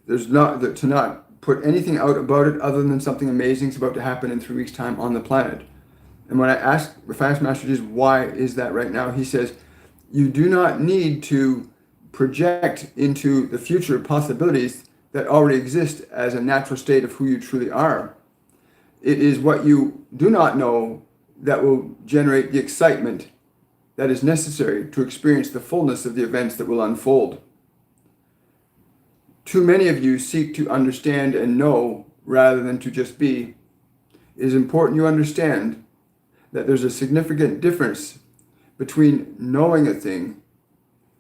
to not put anything out about it other than something amazing is about to happen in 3 weeks' time on the planet. And when I asked Master Jesus, why is that right now? He says, you do not need to project into the future possibilities that already exist as a natural state of who you truly are. It is what you do not know that will generate the excitement that is necessary to experience the fullness of the events that will unfold. Too many of you seek to understand and know rather than to just be. It is important you understand that there's a significant difference between knowing a thing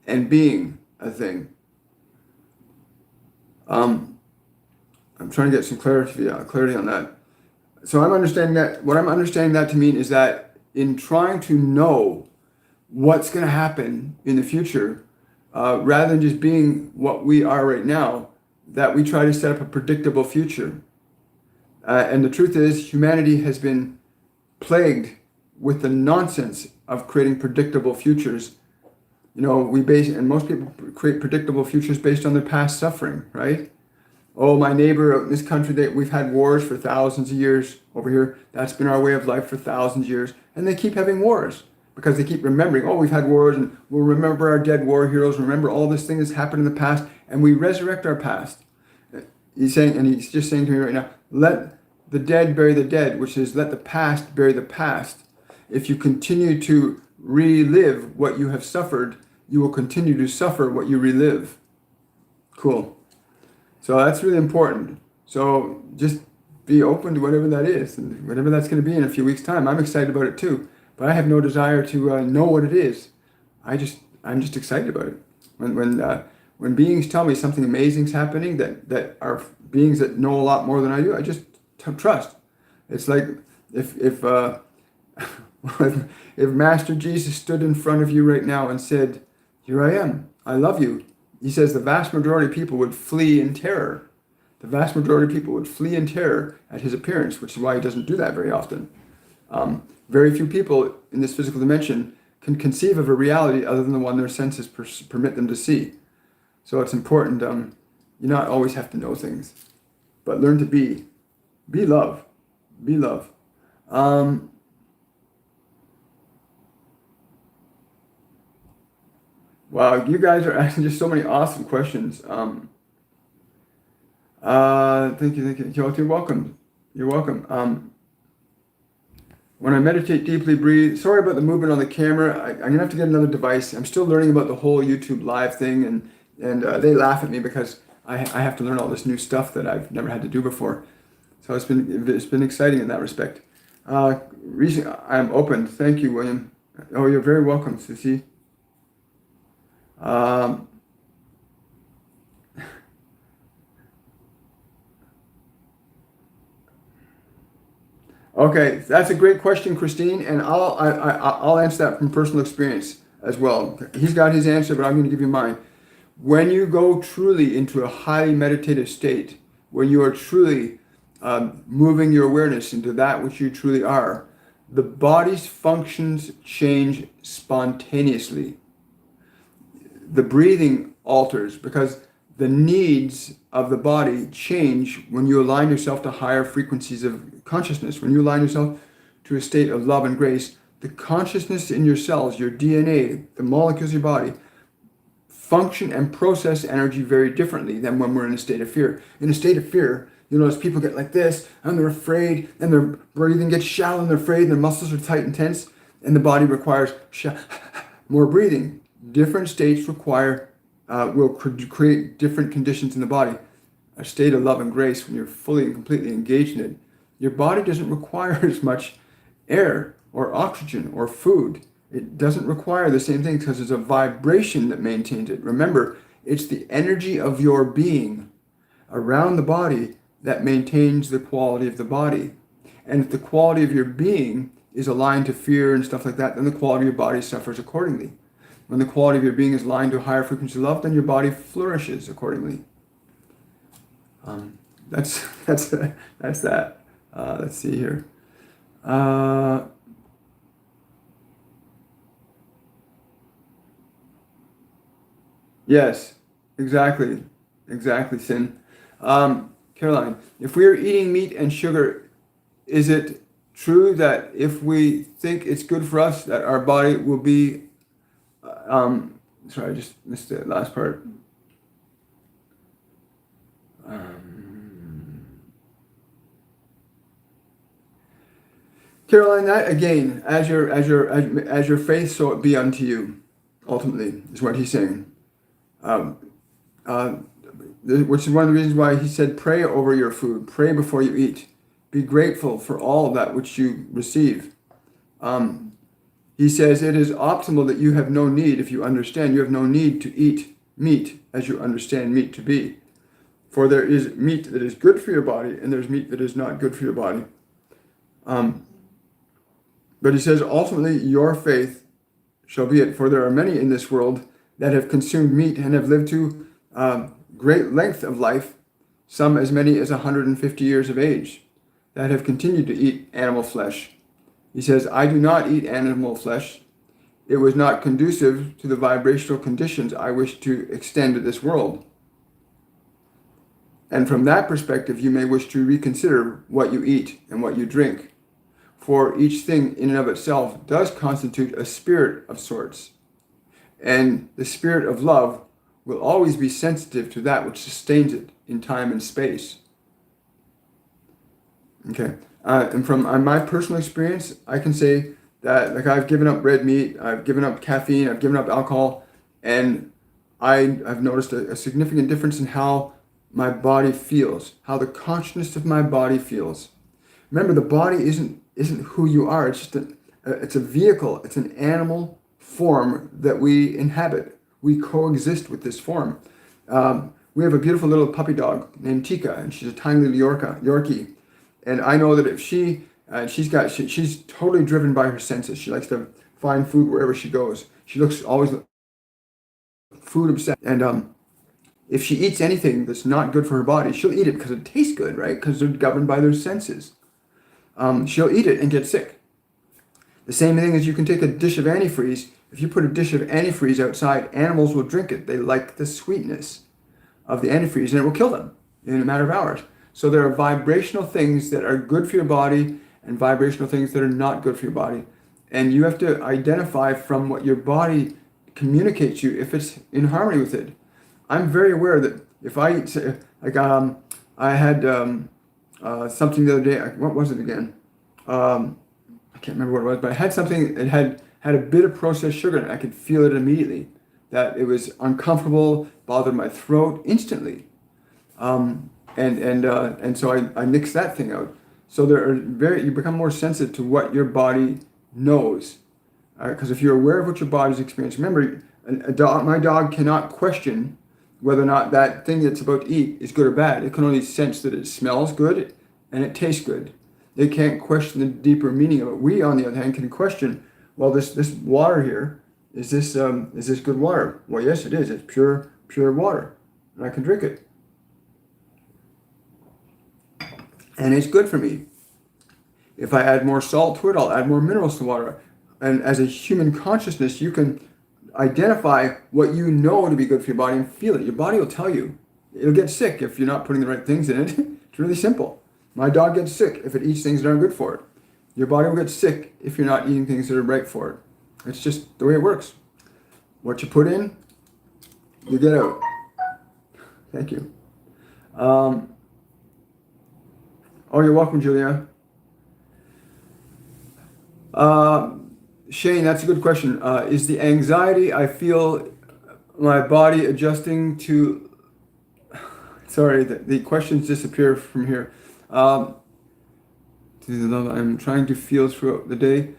and being a thing. I'm trying to get some clarity on that. So I'm understanding that, what I'm understanding that to mean is that in trying to know what's going to happen in the future, rather than just being what we are right now, that we try to set up a predictable future. And the truth is, humanity has been plagued with the nonsense of creating predictable futures. You know, and most people create predictable futures based on their past suffering, right? Oh, my neighbor out in this country, we've had wars for thousands of years over here. That's been our way of life for thousands of years. And they keep having wars because they keep remembering, oh, we've had wars and we'll remember our dead war heroes, remember all this thing that's happened in the past, and we resurrect our past. He's saying, and he's just saying to me right now, let the dead bury the dead, which is let the past bury the past. If you continue to relive what you have suffered, you will continue to suffer what you relive. Cool. So that's really important. So just be open to whatever that is, and whatever that's going to be in a few weeks' time. I'm excited about it too, but I have no desire to know what it is. I'm just excited about it. When beings tell me something amazing is happening, that are beings that know a lot more than I do, I just trust. It's like if if Master Jesus stood in front of you right now and said, "Here I am, I love you," he says the vast majority of people would flee in terror. The vast majority of people would flee in terror at his appearance, which is why he doesn't do that very often. Very few people in this physical dimension can conceive of a reality other than the one their senses permit them to see. So it's important. You not always have to know things, but learn to be love, be love. Wow, you guys are asking just so many awesome questions. Thank you, thank you. You're welcome. You're welcome. When I meditate deeply, breathe. Sorry about the movement on the camera. I'm gonna have to get another device. I'm still learning about the whole YouTube live thing, and they laugh at me because I have to learn all this new stuff that I've never had to do before. So it's been exciting in that respect. I'm open. Thank you, William. Oh, you're very welcome, Sissy. Okay, that's a great question, Christine, and I'll answer that from personal experience as well. He's got his answer, but I'm going to give you mine. When you go truly into a highly meditative state, when you are truly moving your awareness into that which you truly are, the body's functions change spontaneously. The breathing alters because the needs of the body change when you align yourself to higher frequencies of consciousness. When you align yourself to a state of love and grace, the consciousness in your cells, your DNA, the molecules of your body, function and process energy very differently than when we're in a state of fear. In a state of fear, you notice people get like this, and they're afraid, and their breathing gets shallow, and they're afraid, and their muscles are tight and tense, and the body requires more breathing. Different states will create different conditions in the body. A state of love and grace, when you're fully and completely engaged in it, your body doesn't require as much air or oxygen or food. It doesn't require the same thing because there's a vibration that maintains it. Remember, it's the energy of your being around the body that maintains the quality of the body. And if the quality of your being is aligned to fear and stuff like that, then the quality of your body suffers accordingly. When the quality of your being is aligned to a higher frequency of love, then your body flourishes accordingly. That's that. Let's see here. Yes, exactly, Sin. Caroline, if we are eating meat and sugar, is it true that if we think it's good for us, that our body will be sorry, I just missed the last part. Caroline, that again, as your faith, so it be unto you. Ultimately, is what he's saying. Which is one of the reasons why he said, pray over your food, pray before you eat, be grateful for all of that which you receive. He says it is optimal that you have no need, if you understand, you have no need to eat meat as you understand meat to be. For there is meat that is good for your body, and there's meat that is not good for your body. But he says, ultimately, your faith shall be it. For there are many in this world that have consumed meat and have lived to great length of life, some as many as 150 years of age, that have continued to eat animal flesh. He says, I do not eat animal flesh. It was not conducive to the vibrational conditions I wish to extend to this world. And from that perspective, you may wish to reconsider what you eat and what you drink. For each thing in and of itself does constitute a spirit of sorts. And the spirit of love will always be sensitive to that which sustains it in time and space. Okay. And from my personal experience, I can say that, like, I've given up red meat, I've given up caffeine, I've given up alcohol, and I've noticed a significant difference in how my body feels, how the consciousness of my body feels. Remember, the body isn't who you are. It's just it's a vehicle. It's an animal form that we inhabit. We coexist with this form. We have a beautiful little puppy dog named Tika, and she's a tiny little Yorkie. And I know that if she's totally driven by her senses. She likes to find food wherever she goes. She looks always food obsessed. And if she eats anything that's not good for her body, she'll eat it because it tastes good, right? Because they're governed by their senses. She'll eat it and get sick. The same thing as you can take a dish of antifreeze. If you put a dish of antifreeze outside, animals will drink it. They like the sweetness of the antifreeze, and it will kill them in a matter of hours. So there are vibrational things that are good for your body and vibrational things that are not good for your body. And you have to identify from what your body communicates you if it's in harmony with it. I'm very aware that if I eat, like, I had something the other day. What was it again? I can't remember what it was, but I had something that had a bit of processed sugar in it. I could feel it immediately, that it was uncomfortable, bothered my throat instantly. And so I nixed that thing out. So you become more sensitive to what your body knows. Because if you're aware of what your body's experiencing, remember, my dog cannot question whether or not that thing that's about to eat is good or bad. It can only sense that it smells good and it tastes good. They can't question the deeper meaning of it. We, on the other hand, can question, well, this water here, is this good water? Well, yes, it is. It's pure water, and I can drink it. And it's good for me. If I add more salt to it, I'll add more minerals to water. And as a human consciousness, you can identify what you know to be good for your body and feel it. Your body will tell you. It'll get sick if you're not putting the right things in it. It's really simple. My dog gets sick if it eats things that aren't good for it. Your body will get sick if you're not eating things that are right for it. It's just the way it works. What you put in, you get out. Thank you. Oh, you're welcome, Julia. Shane, that's a good question. Is the anxiety I feel my body adjusting to... Sorry, the questions disappear from here. To the love I'm trying to feel throughout the day.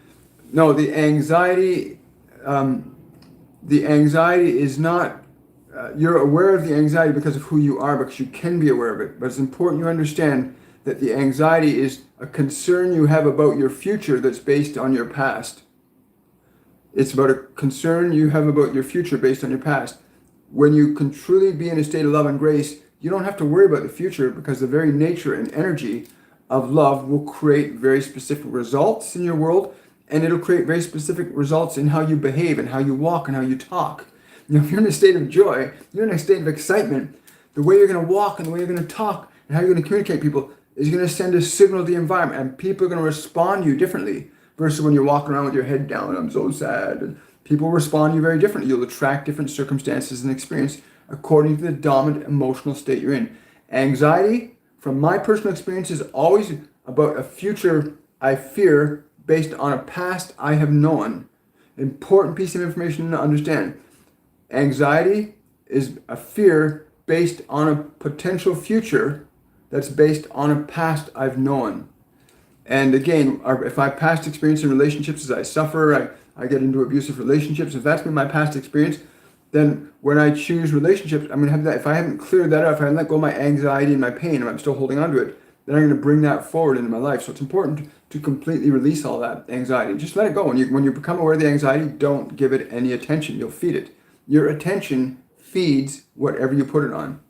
No, the anxiety is not... you're aware of the anxiety because of who you are, because you can be aware of it. But it's important you understand that the anxiety is a concern you have about your future that's based on your past. It's about a concern you have about your future based on your past. When you can truly be in a state of love and grace, you don't have to worry about the future, because the very nature and energy of love will create very specific results in your world, and it'll create very specific results in how you behave and how you walk and how you talk. You know, if you're in a state of joy, you're in a state of excitement, the way you're going to walk and the way you're going to talk and how you're going to communicate with people is going to send a signal to the environment, and people are going to respond to you differently versus when you're walking around with your head down, I'm so sad, and people respond to you very differently. You'll attract different circumstances and experience according to the dominant emotional state you're in. Anxiety, from my personal experience, is always about a future I fear based on a past I have known. Important piece of information to understand. Anxiety is a fear based on a potential future that's based on a past I've known. And again, if I have past experience in relationships as I suffer, I get into abusive relationships, if that's been my past experience, then when I choose relationships, I'm going to have that. If I haven't cleared that up, if I haven't let go of my anxiety and my pain, and I'm still holding on to it, then I'm going to bring that forward into my life. So it's important to completely release all that anxiety. Just let it go. When you become aware of the anxiety, don't give it any attention. You'll feed it. Your attention feeds whatever you put it on.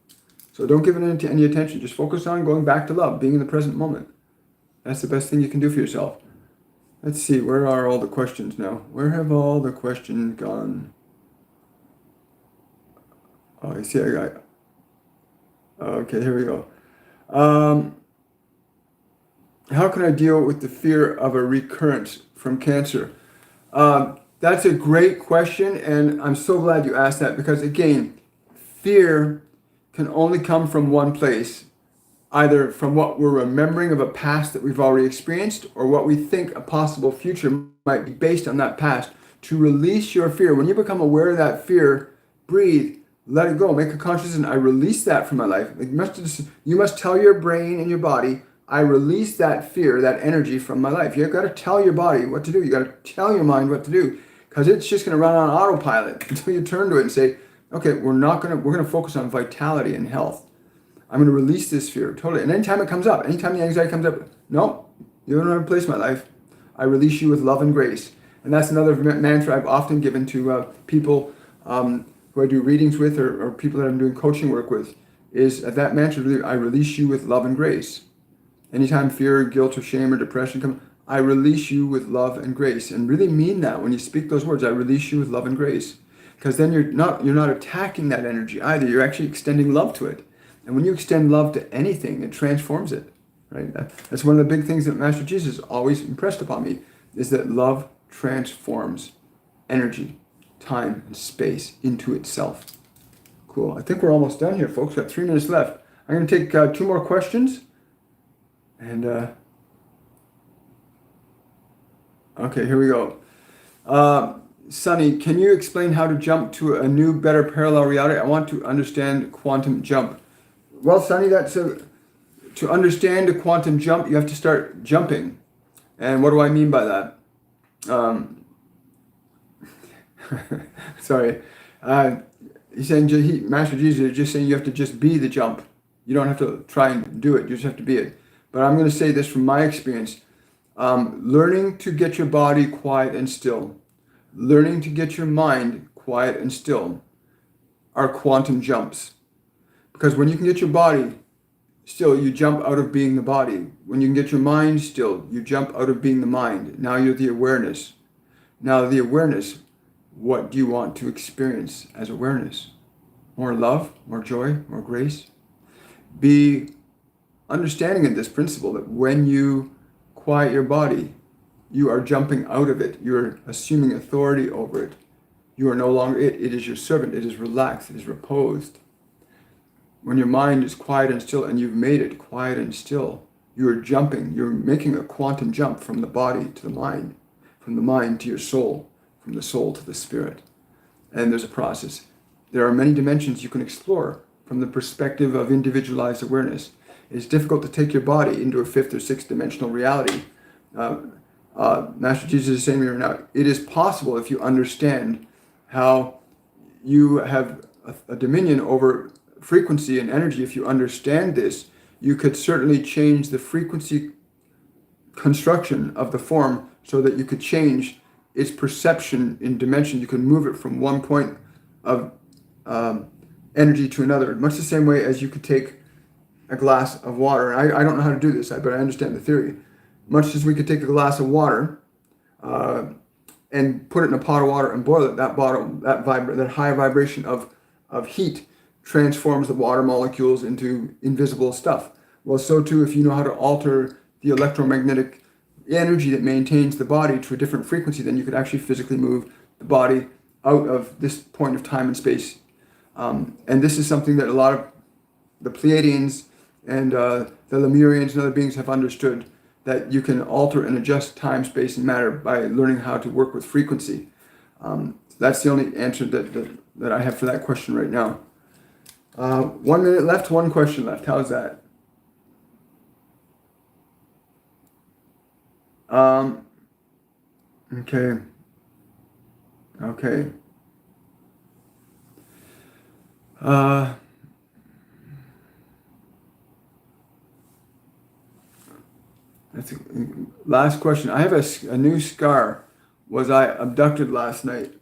So don't give it any attention. Just focus on going back to love, being in the present moment. That's the best thing you can do for yourself. Let's see, where are all the questions now? Where have all the questions gone? Oh, I see, I got. Okay, here we go. How can I deal with the fear of a recurrence from cancer? That's a great question, and I'm so glad you asked that because, again, fear can only come from one place, either from what we're remembering of a past that we've already experienced or what we think a possible future might be based on that past. To release your fear, when you become aware of that fear, breathe, let it go, make a conscious decision. I release that from my life. You must tell your brain and your body, I release that fear, that energy from my life. You've got to tell your body what to do. You got to tell your mind what to do because it's just going to run on autopilot until you turn to it and say, okay, we're going to focus on vitality and health. I'm going to release this fear totally. And anytime it comes up, anytime the anxiety comes up, no, you don't have a place in my life. I release you with love and grace. And that's another mantra I've often given to people who I do readings with or people that I'm doing coaching work with is that mantra, really, I release you with love and grace. Anytime fear, guilt, or shame or depression come, I release you with love and grace. And really mean that when you speak those words, I release you with love and grace. Because then you're not attacking that energy either. You're actually extending love to it. And when you extend love to anything, it transforms it. Right? That's one of the big things that Master Jesus always impressed upon me, is that love transforms energy, time, and space into itself. Cool. I think we're almost done here, folks. We've got 3 minutes left. I'm going to take 2 more questions. And, okay, here we go. Sunny, can you explain how to jump to a new, better parallel reality? I want to understand quantum jump. Well, Sunny, to understand a quantum jump, you have to start jumping. And what do I mean by that? Sorry. He's saying, Master Jesus is just saying you have to just be the jump. You don't have to try and do it. You just have to be it. But I'm going to say this from my experience. Learning to get your body quiet and still, learning to get your mind quiet and still are quantum jumps. Because when you can get your body still, you jump out of being the body. When you can get your mind still, you jump out of being the mind. Now you're the awareness. Now the awareness, what do you want to experience as awareness? More love, more joy, more grace? Be understanding in this principle that when you quiet your body, you are jumping out of it. You're assuming authority over it. You are no longer it. It is your servant. It is relaxed. It is reposed. When your mind is quiet and still, and you've made it quiet and still, you're jumping. You're making a quantum jump from the body to the mind, from the mind to your soul, from the soul to the spirit. And there's a process. There are many dimensions you can explore from the perspective of individualized awareness. It's difficult to take your body into a 5th or 6th dimensional reality. Master Jesus is saying to me right now, it is possible if you understand how you have a dominion over frequency and energy. If you understand this, you could certainly change the frequency construction of the form so that you could change its perception in dimension. You can move it from one point of energy to another, much the same way as you could take a glass of water. I don't know how to do this, but I understand the theory. Much as we could take a glass of water and put it in a pot of water and boil it, that high vibration of heat transforms the water molecules into invisible stuff. Well, so too, if you know how to alter the electromagnetic energy that maintains the body to a different frequency, then you could actually physically move the body out of this point of time and space. And this is something that a lot of the Pleiadians and the Lemurians and other beings have understood, that you can alter and adjust time, space, and matter by learning how to work with frequency. That's the only answer that I have for that question right now. 1 minute left, 1 question left. How's that? Okay. That's last question. I have a new scar. Was I abducted last night?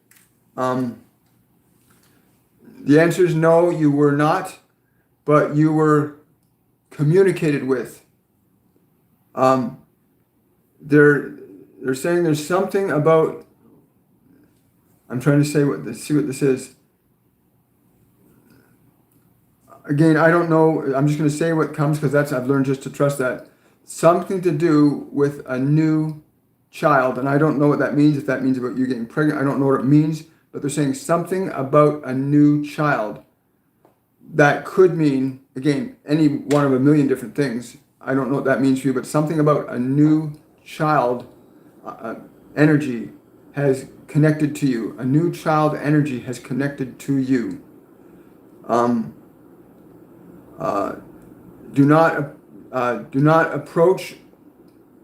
The answer is no, you were not, but you were communicated with. They're saying there's something about. I'm trying to see what this is. Again, I don't know. I'm just going to say what comes because I've learned just to trust that. Something to do with a new child, and I don't know what that means. If that means about you getting pregnant, I don't know what it means. But they're saying something about a new child. That could mean, again, any one of a million different things. I don't know what that means for you, but something about a new child energy has connected to you. A new child energy has connected to you. Do not approach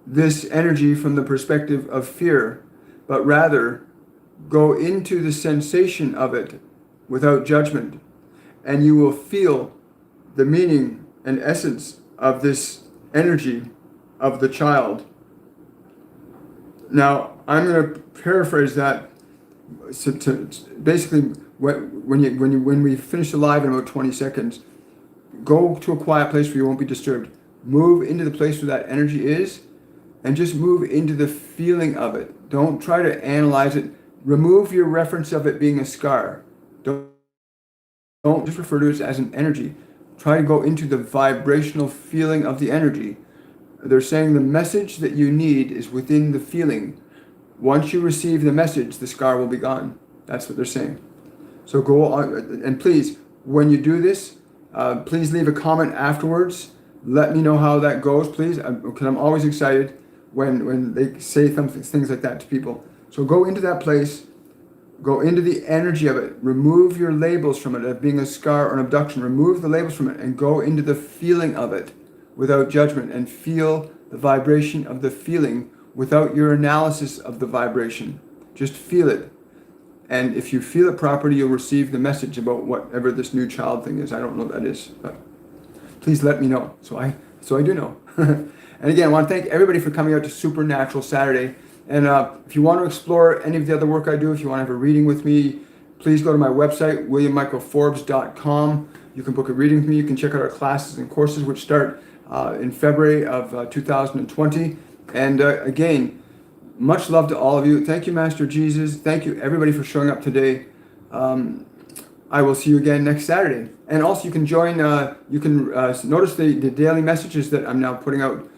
this energy from the perspective of fear, but rather go into the sensation of it without judgment, and you will feel the meaning and essence of this energy of the child. Now, I'm going to paraphrase that. So basically, when we finish the live in about 20 seconds, go to a quiet place where you won't be disturbed. Move into the place where that energy is, and just move into the feeling of it. Don't try to analyze it. Remove your reference of it being a scar. Don't just refer to it as an energy. Try to go into the vibrational feeling of the energy. They're saying the message that you need is within the feeling. Once you receive the message, the scar will be gone. That's what they're saying. So go on, and please, when you do this, please leave a comment afterwards. Let me know how that goes, please, because I'm always excited when they say things like that to people. So go into that place. Go into the energy of it. Remove your labels from it of being a scar or an abduction. Remove the labels from it and go into the feeling of it without judgment, and feel the vibration of the feeling without your analysis of the vibration. Just feel it. And if you feel it properly, you'll receive the message about whatever this new child thing is. I don't know what that is, but please let me know. So I do know. And again, I want to thank everybody for coming out to Supernatural Saturday. And if you want to explore any of the other work I do, if you want to have a reading with me, please go to my website, williammichaelforbes.com. You can book a reading with me. You can check out our classes and courses, which start in February of 2020. And again, much love to all of you. Thank you, Master Jesus. Thank you, everybody, for showing up today. I will see you again next Saturday. And also, you can join, notice the daily messages that I'm now putting out.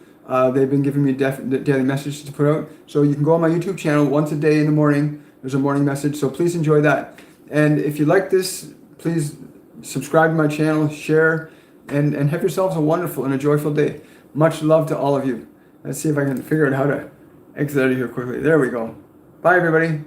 They've been giving me daily messages to put out. So you can go on my YouTube channel once a day in the morning. There's a morning message. So please enjoy that. And if you like this, please subscribe to my channel, share, and have yourselves a wonderful and a joyful day. Much love to all of you. Let's see if I can figure out how to exit out of here quickly. There we go. Bye, everybody.